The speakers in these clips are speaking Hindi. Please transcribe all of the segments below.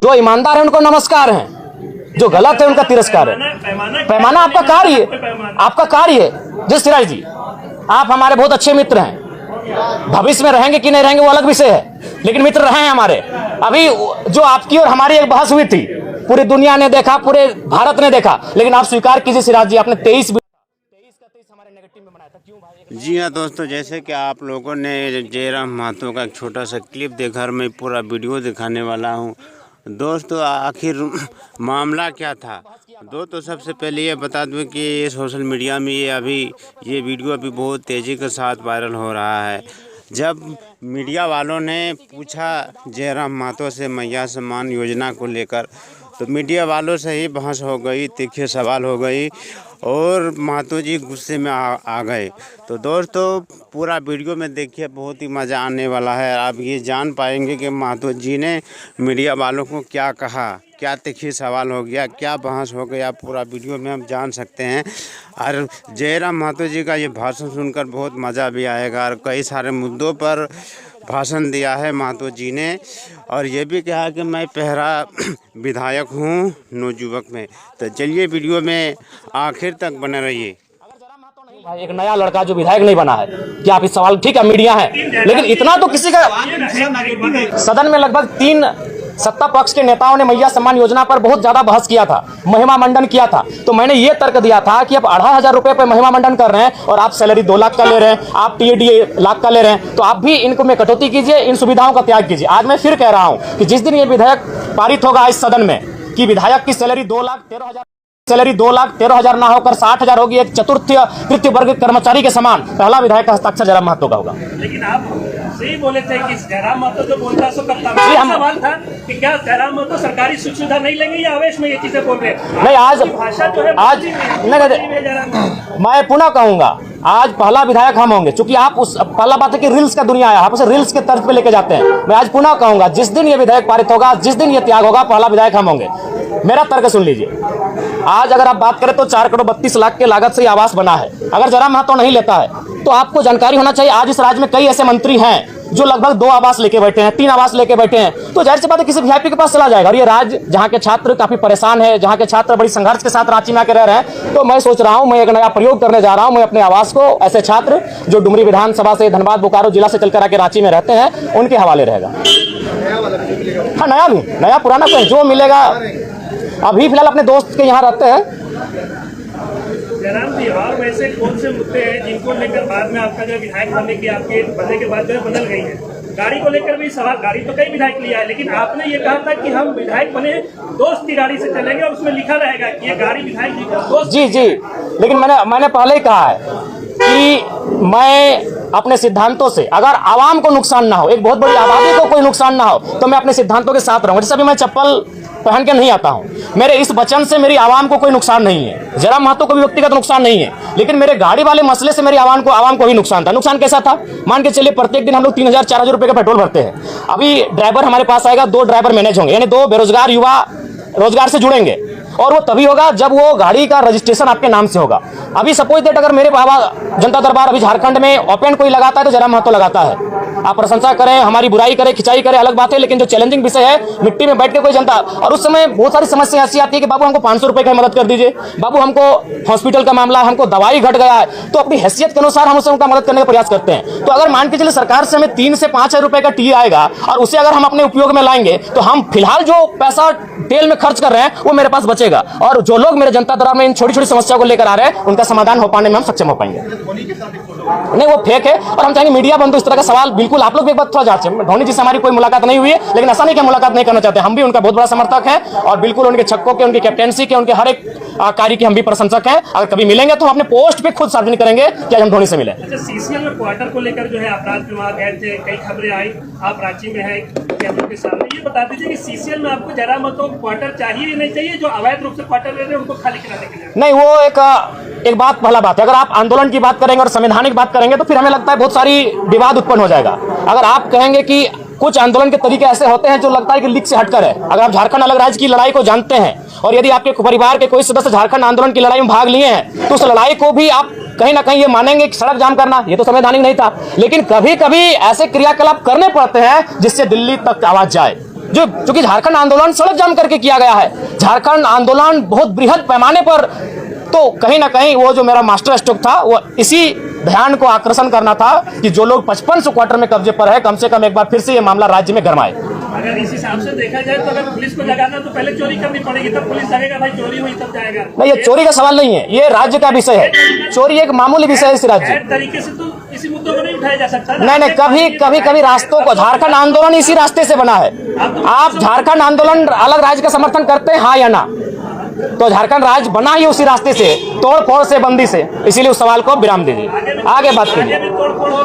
जो ईमानदार है उनको नमस्कार है, जो गलत है उनका तिरस्कार है। पैमाना आपका कार्य है, आपका कार्य है। जिस सिराज जी, आप हमारे बहुत अच्छे मित्र हैं, भविष्य में रहेंगे कि नहीं रहेंगे वो अलग विषय है, लेकिन मित्र रहे हैं हमारे। अभी जो आपकी और हमारी एक बहस हुई थी, पूरी दुनिया ने देखा, पूरे भारत ने देखा, लेकिन आप स्वीकार कीजिए सिराज जी, आपने 23 हमारे नेगेटिव में बनाया था। क्यों भाई? जी हाँ दोस्तों, जैसे कि आप लोगों ने जयराम महतो का एक छोटा सा क्लिप देखा और मैं पूरा वीडियो दिखाने वाला हूँ। दोस्तों आखिर मामला क्या था? दोस्तों सबसे पहले ये बता दूं कि ये सोशल मीडिया में ये वीडियो अभी बहुत तेज़ी के साथ वायरल हो रहा है। जब मीडिया वालों ने पूछा जयराम महतो से मैया सम्मान योजना को लेकर, तो मीडिया वालों से ही बहस हो गई, तीखे सवाल हो गई और महतो जी गुस्से में आ गए। तो दोस्तों पूरा वीडियो में देखिए, बहुत ही मज़ा आने वाला है। आप ये जान पाएंगे कि महतो जी ने मीडिया वालों को क्या कहा, क्या तीखे सवाल हो गया, क्या बहस हो गया, पूरा वीडियो में हम जान सकते हैं। और जयराम महतो जी का ये भाषण सुनकर बहुत मज़ा भी आएगा और कई सारे मुद्दों पर भाषण दिया है महतो जी ने। और ये भी कहा कि मैं पहला विधायक हूँ नवयुवक में। तो चलिए वीडियो में आखिर तक बने रहिए। भाई एक नया लड़का जो विधायक नहीं बना है, क्या आप इस सवाल, ठीक है मीडिया है, लेकिन इतना तो किसी का सदन में लगभग 3 सत्ता पक्ष के नेताओं ने मैया सम्मान योजना पर बहुत ज्यादा बहस किया था, महिमा मंडन किया था। तो मैंने ये तर्क दिया था कि अब 2500 रुपए पे महिमा मंडन कर रहे हैं और आप सैलरी 2 लाख का ले रहे हैं, आप टीएडी 1 लाख का ले रहे हैं, तो आप भी इनको में कटौती कीजिए, इन सुविधाओं का त्याग कीजिए। आज मैं फिर कह रहा हूं कि जिस दिन ये विधेयक पारित होगा इस सदन में कि विधायक की सैलरी 2,13,000 ना होकर 60,000 होगी, एक चतुर्थ तृतीय वर्ग कर्मचारी के समान पहला विधायक का हस्ताक्षर जयराम महतो का होगा। लेकिन आप सही बोले थे कि जयराम महतो जो बोलता है सो करता है। सवाल था कि क्या जयराम महतो सरकारी सुख सुविधा नहीं लेंगे या आवेश में ये चीजें बोल रहे हैं? नहीं, आज भाषा जो है नहीं, मैं पुनः कहूंगा आज पहला विधायक हम होंगे, क्योंकि आप उस पहला बात है कि रील्स का दुनिया है, आप उसे रील्स के तर्ज पे लेके जाते हैं। मैं आज पुनः कहूंगा जिस दिन ये विधेयक पारित होगा, जिस दिन ये त्याग होगा, पहला विधायक हम होंगे। मेरा तर्क सुन लीजिए। आज अगर आप बात करें तो 4 करोड़ 32 लाख के लागत से आवास बना है। अगर जयराम महतो नहीं लेता है तो आपको जानकारी होना चाहिए, आज इस राज्य में कई ऐसे मंत्री हैं जो लगभग 2 आवास लेके बैठे हैं, 3 आवास लेके बैठे हैं। तो जाहिर सी बात है किसी वीआईपी के पास चला जाएगा। और ये राज्य जहाँ के छात्र काफी परेशान है, जहाँ के छात्र बड़ी संघर्ष के साथ रांची में आकर रह रहे हैं, तो मैं सोच रहा हूँ, मैं एक नया प्रयोग करने जा रहा हूँ। मैं अपने आवास को ऐसे छात्र जो डुमरी विधानसभा से धनबाद बोकारो जिला से चलकर आके रांची में रहते हैं उनके हवाले रहेगा। हाँ, नया भी, नया पुराना कोई जो मिलेगा। अभी फिलहाल अपने दोस्त के यहाँ रहते हैं। जयराम जी, और वैसे कौन से मुद्दे हैं जिनको लेकर बाद में आपका जो विधायक बनने के बाद जो बदल गई है? गाड़ी को लेकर भी सवाल, गाड़ी तो कई विधायक लिया है, लेकिन आपने ये कहा था कि हम विधायक बने दोस्त की गाड़ी से चलेंगे और उसमें लिखा रहेगा कि ये गाड़ी विधायक जी का दोस्त। जी, लेकिन मैंने पहले ही कहा है कि मैं अपने सिद्धांतों से, अगर आवाम को नुकसान ना हो, एक बहुत बड़ी आबादी को कोई नुकसान ना हो, तो मैं अपने सिद्धांतों के साथ रहूंगा। जैसे अभी मैं चप्पल पहन के नहीं आता हूं, मेरे इस वचन से मेरी आवाम को कोई नुकसान नहीं है, जयराम महतो को भी व्यक्तिगत नुकसान नहीं है, लेकिन मेरे गाड़ी वाले मसले से मेरी आवाम को ही नुकसान था। नुकसान कैसा था? मान के चलिए प्रत्येक दिन हम लोग 3,000-4,000 रुपए का पेट्रोल भरते हैं। अभी ड्राइवर हमारे पास आएगा, 2 ड्राइवर मैनेज होंगे, यानी 2 बेरोजगार युवा रोजगार से जुड़ेंगे, और वो तभी होगा जब वो गाड़ी का रजिस्ट्रेशन आपके नाम से होगा। अभी सपोज दैट अगर मेरे बाबा जनता दरबार अभी झारखंड में ओपन कोई लगाता है तो जयराम महतो लगाता है। आप प्रशंसा करें, हमारी बुराई करें, खिंचाई करें, अलग बात है, लेकिन जो चैलेंजिंग विषय है, मिट्टी में बैठ के कोई जनता, और उस समय बहुत सारी समस्या ऐसी आती है कि बाबू हमको 500 रुपए की मदद कर दीजिए, बाबू हमको हॉस्पिटल का मामला, हमको दवाई घट गया है, तो अपनी हैसियत के अनुसार हम उसे उनका मदद करने का प्रयास करते हैं। तो अगर मान के चलिए सरकार से हमें 3 से 5 रुपए का टी आएगा और उसे अगर हम अपने उपयोग में लाएंगे, तो हम फिलहाल जो पैसा तेल में खर्च कर रहे हैं वो मेरे पास बचेगा, और जो लोग मेरे जनता दरबार में इन छोटी छोटी समस्याओं को लेकर आ रहे हैं उनका समाधान हो पाने में हम सक्षम हो पाएंगे। नहीं, वो फेक है, और हम चाहेंगे मीडिया बंधु इस तरह का सवाल बिल्कुल, आप लोग भी एक बात थोड़ा जांचें। धोनी जी से हमारी कोई मुलाकात नहीं हुई है, लेकिन ऐसा नहीं कि मुलाकात नहीं करना चाहते, हम भी उनका बहुत बड़ा समर्थक हैं, और बिल्कुल उनके छक्कों के, उनकी कैप्टेंसी के, उनके हर एक कार्य की हम भी प्रशंसक हैं। अगर कभी मिलेंगे तो हम अपने पोस्ट पे खुद सार्वजनिक करेंगे कि हम धोनी से मिले। अच्छा, सीसीएल में क्वार्टर को लेकर जो है अपराध विभाग गए थे, कई खबरें आई, आप रांची में है कैमरों के सामने, ये बता दीजिए कि सीसीएल में आपको जयराम महतो क्वार्टर चाहिए या नहीं चाहिए? जो अवैध रूप से क्वार्टर ले रहे हैं उनको खाली कराने के लिए? नहीं, वो एक बात, पहला बात है, अगर आप आंदोलन की बात करेंगे और संवैधानिक बात करेंगे तो फिर हमें लगता है बहुत सारी विवाद उत्पन्न हो जाएगा। अगर आप कहेंगे कि कुछ आंदोलन के तरीके ऐसे होते हैं जो लगता है कि लीक से हटकर है, अगर आप झारखंड अलग राज्य की लड़ाई को जानते हैं और यदि आपके परिवार के कोई सदस्य झारखंड आंदोलन की लड़ाई में भाग लिए हैं, तो उस लड़ाई को भी आप कहीं ना कहीं ये मानेंगे कि सड़क जाम करना ये तो संवैधानिक नहीं था, लेकिन कभी कभी ऐसे क्रियाकलाप करने पड़ते हैं जिससे दिल्ली तक आवाज जाए। जो चूंकि झारखंड आंदोलन सड़क जाम करके किया गया है, झारखंड आंदोलन बहुत बृहद पैमाने पर, तो कहीं ना कहीं वो जो मेरा मास्टर स्ट्रोक था वो इसी ध्यान को आकर्षण करना था कि जो लोग 5500 क्वार्टर में कब्जे पर है, कम से कम एक बार फिर से ये मामला राज्य में गरमाए। अगर इस हिसाब से देखा जाए तो अगर पुलिस को जगाना तो पहले चोरी करनी पड़ेगी, तब पुलिस जगेगा, भाई चोरी हुई तब जाएगा। नहीं, ये चोरी का सवाल नहीं है, ये राज्य का विषय है। चोरी एक मामूली विषय है इस राज्य। तरीके से तो इसी मुद्दों को नहीं उठाया जा सकता। नहीं, कभी रास्तों को, झारखंड आंदोलन इसी रास्ते से बना है। आप झारखंड आंदोलन अलग राज्य का समर्थन करते हैं, हाँ या ना? तो झारखंड राज्य बना ही उसी रास्ते से, तोड़ फोड़ से, बंदी से। इसीलिए उस सवाल को विराम दीजिए, आगे बात कीजिए।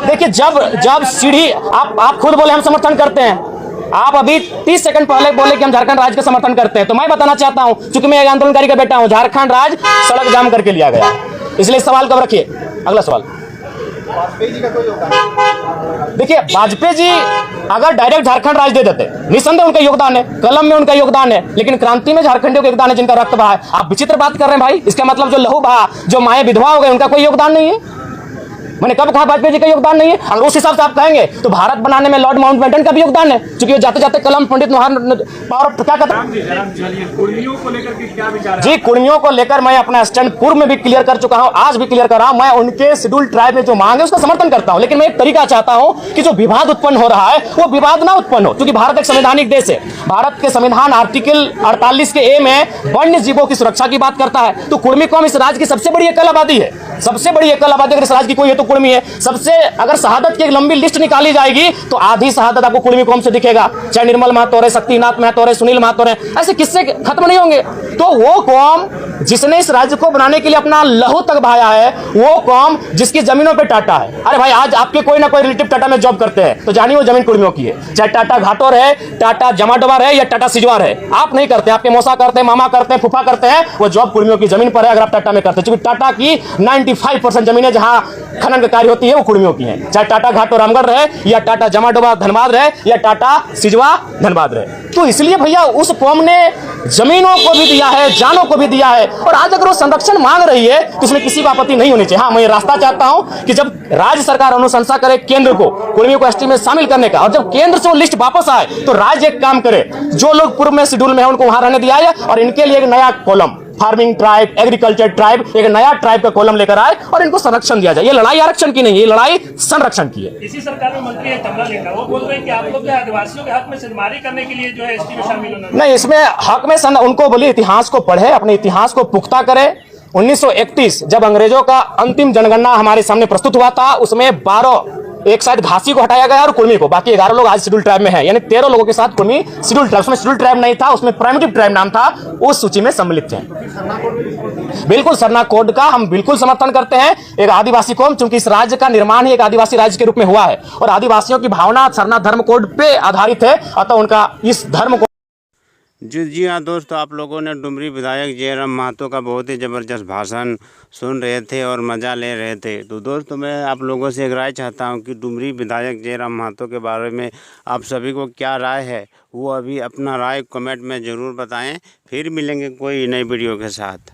देखिए, जब सीढ़ी आप खुद बोले हम समर्थन करते हैं, आप अभी 30 सेकंड पहले बोले कि हम झारखंड राज्य का समर्थन करते हैं, तो मैं बताना चाहता हूं, चूंकि मैं एक आंदोलनकारी का बेटा हूं, झारखंड राज्य सड़क जाम करके लिया गया, इसलिए इस सवाल को रखिए। अगला सवाल, वाजपेयी जी का कोई योगदान? देखिए, वाजपेयी जी अगर डायरेक्ट झारखंड राज्य दे देते, निसंदेह उनका योगदान है, कलम में उनका योगदान है, लेकिन क्रांति में झारखंडियों का योगदान है जिनका रक्त बहा है। आप विचित्र बात कर रहे हैं भाई। इसका मतलब जो लहू बहा, जो माए विधवा हो गए, उनका कोई योगदान नहीं है? मैंने कब कहा वाजपेयी जी का योगदान नहीं है? अगर उस हिसाब से आप कहेंगे तो भारत बनाने में लॉर्ड माउंटबेटन का भी योगदान है, क्योंकि जाते जाते कलम पंडित पावर क्या कहते हैं। कुर्मियों को लेकर के क्या विचार? जी, कुर्मियों को लेकर मैं अपना स्टैंड पूर्व में भी क्लियर कर चुका हूं, आज भी क्लियर कर रहा हूं। मैं उनके शेड्यूल ट्राइब में जो मांग है उसका समर्थन करता हूं, लेकिन मैं एक तरीका चाहता हूं कि जो विवाद उत्पन्न हो रहा है वो विवाद ना उत्पन्न हो, क्योंकि भारत एक संवैधानिक देश है। भारत के संविधान आर्टिकल 48 के ए में वन्य जीवों की सुरक्षा की बात करता है। तो कुर्मी कौम इस राज्य की सबसे बड़ी एकल आबादी है, सबसे बड़ी एकल आबादी अगर इस राज्य की कोई है तो कुर्मी है। सबसे अगर शहादत की एक लंबी लिस्ट निकाली जाएगी तो आधी शहादत आपको कुर्मी कौम से दिखेगा, चाहे निर्मल महतो रहे, शक्तिनाथ महतो रहे, सुनील महतो रहे, ऐसे किस्से खत्म नहीं होंगे। तो वो कौम जिसने इस राज्य को बनाने के लिए अपना लहू तक बहाया है, वो कौम जिसकी जमीनों पे टाटा है। अरे भाई, आज आपके कोई ना कोई रिलेटिव टाटा में जॉब करते हैं, तो जानिए वो जमीन कुर्मियों की है, चाहे टाटा घाटोर है, टाटा जमाडोबार है या टाटा सिजवार है। आप नहीं करते, आपके मौसा करते हैं, मामा करते हैं, फूफा करते हैं, वो जॉब कुर्मियों की जमीन पर है अगर आप टाटा में करते हैं। क्योंकि टाटा की 95% जमीनें जहां खनन कार्य होती है वो कुर्मियों की हैं, चाहे टाटा घाटो रामगढ़ रहे या टाटा जमाडोबा धनबाद रहे या टाटा सिजवा धनबाद रहे। तो इसलिए भैया उस कौम ने जमीनों को भी दिया है, जानों को भी दिया है, और आज अगर वो संरक्षण मांग रही है तो इसमें किसी को आपत्ति नहीं होनी चाहिए। हाँ, मैं रास्ता चाहता हूं कि जब राज्य सरकार अनुशंसा करे केंद्र को कुर्मियों को एसटी में शामिल करने का, और जब केंद्र से वो लिस्ट वापस आए तो राज्य एक काम करे, जो लोग पूर्व में शेड्यूल में है उनको वहां रहने दिया जाए, और इनके लिए एक नया column, farming tribe, agriculture tribe, एक नया ट्राइब का कॉलम लेकर आए और इनको संरक्षण दिया जाए। ये लड़ाई आरक्षण की नहीं है, ये लड़ाई संरक्षण की है। इसी सरकार में मंत्री है कमला लेकर, वो बोल रहे हैं कि आप लोग जो आदिवासियों के हक में सिरमारी करने के लिए जो है एसटी में शामिल होना नहीं, इसमें हक में उनको बोलिए इतिहास को पढ़े, अपने इतिहास को पुख्ता करे। 1931 जब अंग्रेजों का अंतिम जनगणना हमारे सामने प्रस्तुत हुआ था, उसमें 12, एक शायद घासी को हटाया गया और कुर्मी को, बाकी 11 लोग आज शेड्यूल ट्राइब में हैं, यानी 13 लोगों के साथ कुर्मी शेड्यूल ट्राइब, उसमें शेड्यूल ट्राइब नहीं था, उसमें प्राइमिटिव ट्राइब नाम था, उस सूची में सम्मिलित थे। बिल्कुल सरना कोड का हम बिल्कुल समर्थन करते हैं। एक आदिवासी कौम, चूंकि इस राज्य का निर्माण ही एक आदिवासी राज्य के रूप में हुआ है और आदिवासियों की भावना सरना धर्म कोड पे आधारित है, अतः उनका इस धर्म को जी हाँ दोस्तों, आप लोगों ने डुमरी विधायक जयराम महतो का बहुत ही ज़बरदस्त भाषण सुन रहे थे और मज़ा ले रहे थे। तो दोस्तों, मैं आप लोगों से एक राय चाहता हूं कि डुमरी विधायक जयराम महतो के बारे में आप सभी को क्या राय है, वो अभी अपना राय कमेंट में ज़रूर बताएं। फिर मिलेंगे कोई नई वीडियो के साथ।